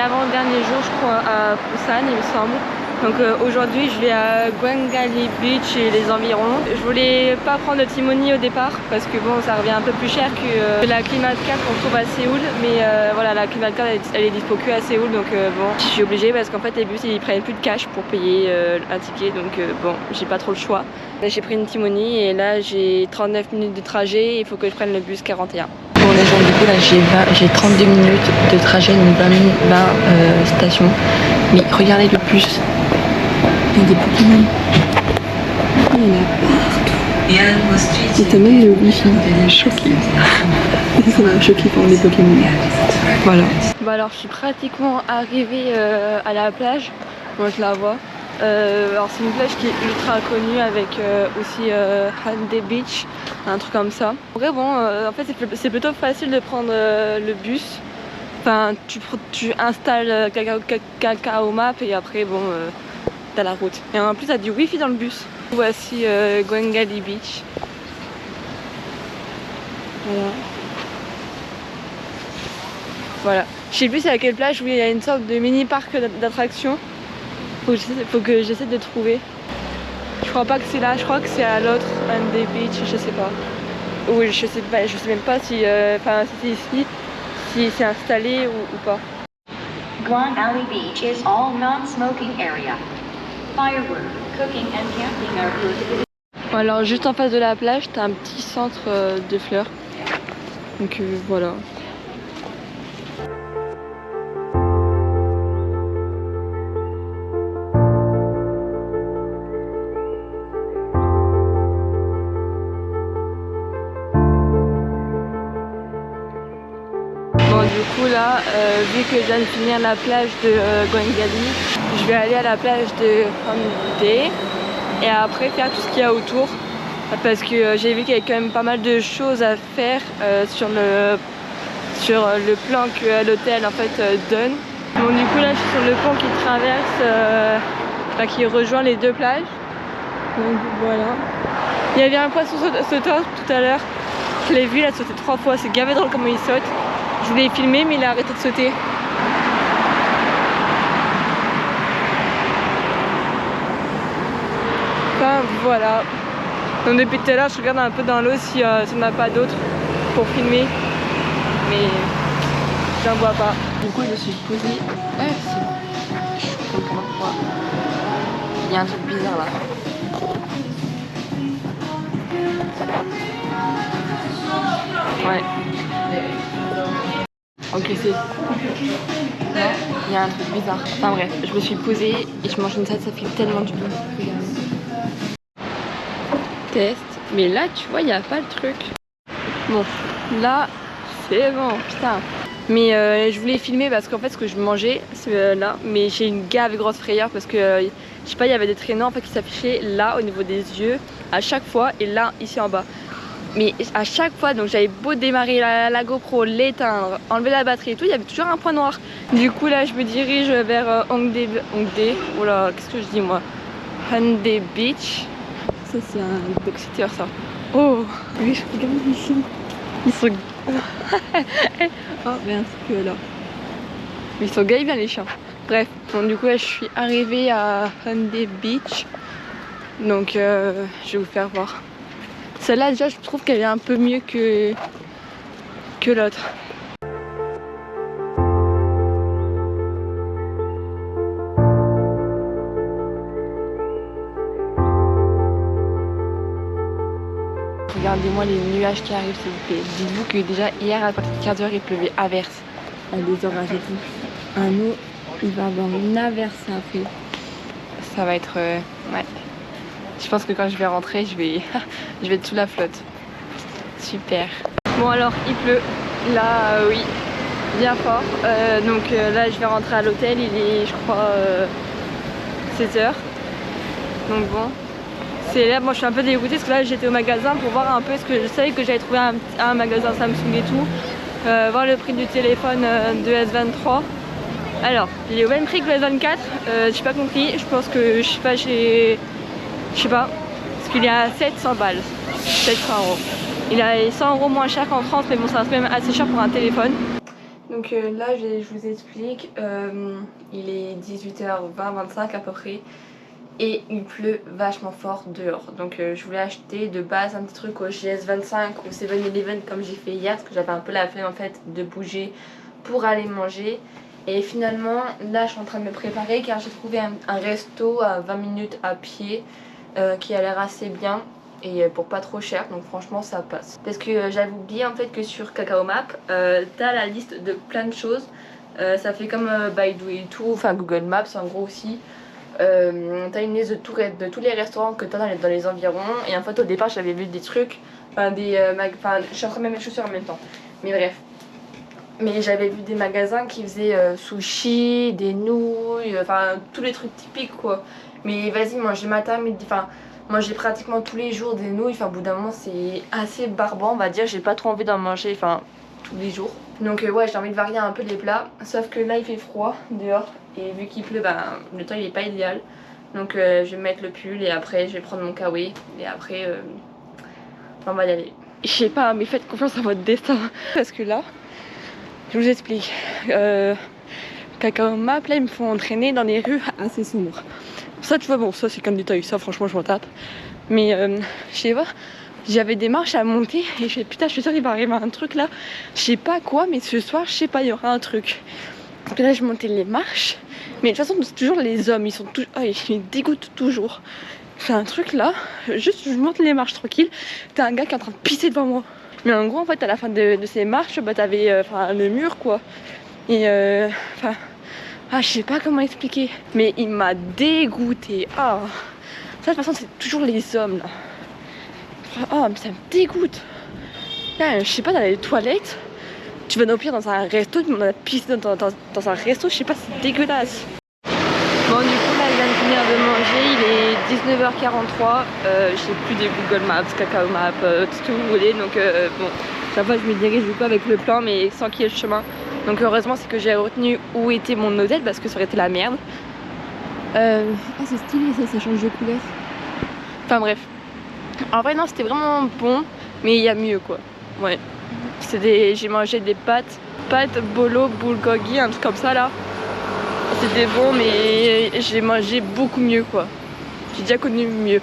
l'avant-dernier jour, je crois, à Busan, il me semble. Donc aujourd'hui je vais à Gwangali Beach et les environs. Je voulais pas prendre le Timoni au départ parce que bon, ça revient un peu plus cher que la Climat 4 qu'on trouve à Séoul. Mais voilà, la Climat 4 elle est dispo que à Séoul, donc bon, je suis obligée parce qu'en fait les bus ils prennent plus de cash pour payer un ticket, donc bon, j'ai pas trop le choix. J'ai pris une Timoni et là j'ai 39 minutes de trajet, il faut que je prenne le bus 41. Bon les gens, du coup là j'ai 32 minutes de trajet, donc 20 stations. Mais regardez le bus. Il y a des Pokémon. Il y en a partout. Et t'as même le wifi. Choqué. Ça m'a choqué pour les Pokémon. Voilà. Bah alors je suis pratiquement arrivée à la plage. Moi je la vois. Alors c'est une plage qui est ultra connue avec aussi Hyundai Beach, un truc comme ça. En vrai bon, en fait c'est plutôt facile de prendre le bus. Enfin tu installes Kakao Map et après bon t'as la route. Et en plus t'as du wifi dans le bus. Voici Gwangali Beach. Voilà. Je sais plus c'est à quelle plage où il y a une sorte de mini parc d'attractions. Faut que j'essaie de trouver. Je crois pas que c'est là, je crois que c'est à l'autre, Hyundai Beach, je sais pas. Oui, je sais même pas si c'est ici, si c'est installé ou pas. Gwangali Beach is all non-smoking area. Firework, cooking and camping are prohibited. Alors juste en face de la plage, t'as un petit centre de fleurs. Donc voilà. Bon du coup là, vu que je viens de finir la plage de Gwangali, je vais aller à la plage de Hyundai et après faire tout ce qu'il y a autour parce que j'ai vu qu'il y avait quand même pas mal de choses à faire sur le plan que l'hôtel en fait donne. Bon du coup là je suis sur le pont qui traverse, qui rejoint les deux plages. Donc voilà. Il y avait un poisson sauteur tout à l'heure. Je l'ai vu, il a sauté 3 fois, c'est gavé drôle comment il saute. Je voulais filmer mais il a arrêté de sauter. Enfin voilà. Donc depuis tout à l'heure je regarde un peu dans l'eau si n'y en a pas d'autres pour filmer. Mais j'en vois pas. Du coup je suis posée. Je comprends pas. Il y a un truc bizarre là. Ouais. Ok, c'est. Non, il y a un truc bizarre. Enfin bref, je me suis posée et je mange une salade, ça fait tellement du bien. Test. Mais là, tu vois, il n'y a pas le truc. Bon, là, c'est bon, putain. Mais je voulais filmer parce qu'en fait, ce que je mangeais, c'est là. Mais j'ai une grave grosse frayeur parce que, je sais pas, il y avait des traîneaux en fait qui s'affichaient là au niveau des yeux à chaque fois et là, ici en bas. Mais à chaque fois, donc j'avais beau démarrer la GoPro, l'éteindre, enlever la batterie et tout, il y avait toujours un point noir. Du coup là je me dirige vers Hongdae. Oh là, qu'est-ce que je dis moi? Hyundai Beach. Ça c'est un box-sitter ça. Oh oui, je regarde ici. Ils sont... oh merde, c'est que là. Ils sont gays bien les chiens. Bref, bon du coup là je suis arrivée à Hyundai Beach. Donc je vais vous faire voir. Celle-là déjà je trouve qu'elle est un peu mieux que l'autre. Regardez-moi les nuages qui arrivent s'il vous plaît. Dites-vous que déjà hier à partir de 15 h il pleuvait averse. Des orages et tout. Un eau, il va avoir une averse après. Ça va être... ouais. Je pense que quand je vais rentrer, je vais être sous la flotte. Super. Bon alors, il pleut. Là, oui, bien fort. Donc là, je vais rentrer à l'hôtel. Il est, je crois, 16 h. Donc bon. C'est là, moi je suis un peu dégoûtée parce que là j'étais au magasin pour voir un peu ce que je savais que j'avais trouvé un magasin Samsung et tout. Voir le prix du téléphone de S23. Alors, il est au même prix que le S24. J'ai pas compris. Je pense que, je sais pas, parce qu'il est à 700 balles, 700 €. Il est 100 € moins cher qu'en France, mais bon, ça reste même assez cher pour un téléphone. Donc là je vous explique, il est 18h20-25 à peu près et il pleut vachement fort dehors. Donc je voulais acheter de base un petit truc au GS25 ou 7-Eleven comme j'ai fait hier parce que j'avais un peu la flemme en fait de bouger pour aller manger. Et finalement là je suis en train de me préparer car j'ai trouvé un resto à 20 minutes à pied qui a l'air assez bien. Et pour pas trop cher, donc franchement ça passe. Parce que j'avais oublié en fait que sur Kakao Map, t'as la liste de plein de choses. Ça fait comme Baidu et tout, enfin Google Maps en gros aussi. T'as une liste de tous les restaurants que t'as dans les environs. Et en fait au départ j'avais vu des trucs, enfin je suis en train de mettre mes chaussures en même temps. Mais bref. Mais j'avais vu des magasins qui faisaient sushi, des nouilles, enfin tous les trucs typiques quoi. Mais vas-y, manger matin, midi, enfin... Manger pratiquement tous les jours des nouilles, enfin au bout d'un moment c'est assez barbant on va dire, j'ai pas trop envie d'en manger, enfin tous les jours. Donc ouais, j'ai envie de varier un peu les plats, sauf que là il fait froid dehors et vu qu'il pleut, ben le temps il est pas idéal. Donc je vais mettre le pull et après je vais prendre mon kawaii et après on va y aller. Je sais pas, mais faites confiance à votre destin parce que là, je vous explique. Kakao Map là ils me font entraîner dans des rues assez sombres. Ça tu vois, bon ça c'est comme détail, ça franchement je m'en tape. Mais je sais pas, j'avais des marches à monter et je fais putain je suis sûre qu'il va arriver un truc là. Je sais pas quoi mais ce soir je sais pas il y aura un truc. Donc là je montais les marches. Mais de toute façon c'est toujours les hommes, ils sont toujours... Oh, ils me dégoûtent toujours. C'est un truc là, juste je monte les marches tranquille. T'as un gars qui est en train de pisser devant moi. Mais en gros en fait à la fin de ces marches bah t'avais le mur quoi. Et enfin... Ah, je sais pas comment expliquer, mais il m'a dégoûté. Ah, ça de toute façon c'est toujours les hommes là. Ah, mais ça me dégoûte. Là, je sais pas, dans les toilettes, tu vas au pire dans un resto, tu m'en pissé dans un resto, je sais pas, c'est dégueulasse. Bon, du coup là, je viens de finir de manger, il est 19h43. J'ai plus des Google Maps, Kakao Map, tout ce que vous voulez, donc bon, chaque fois je me dirige du coup avec le plan, mais sans qu'il y ait le chemin. Donc heureusement c'est que j'ai retenu où était mon hôtel parce que ça aurait été la merde. Ah c'est stylé ça change de couleur. Enfin bref. En vrai non c'était vraiment bon mais il y a mieux quoi. Ouais. J'ai mangé des pâtes bolo bulgogi, un truc comme ça là. C'était bon mais j'ai mangé beaucoup mieux quoi. J'ai déjà connu mieux.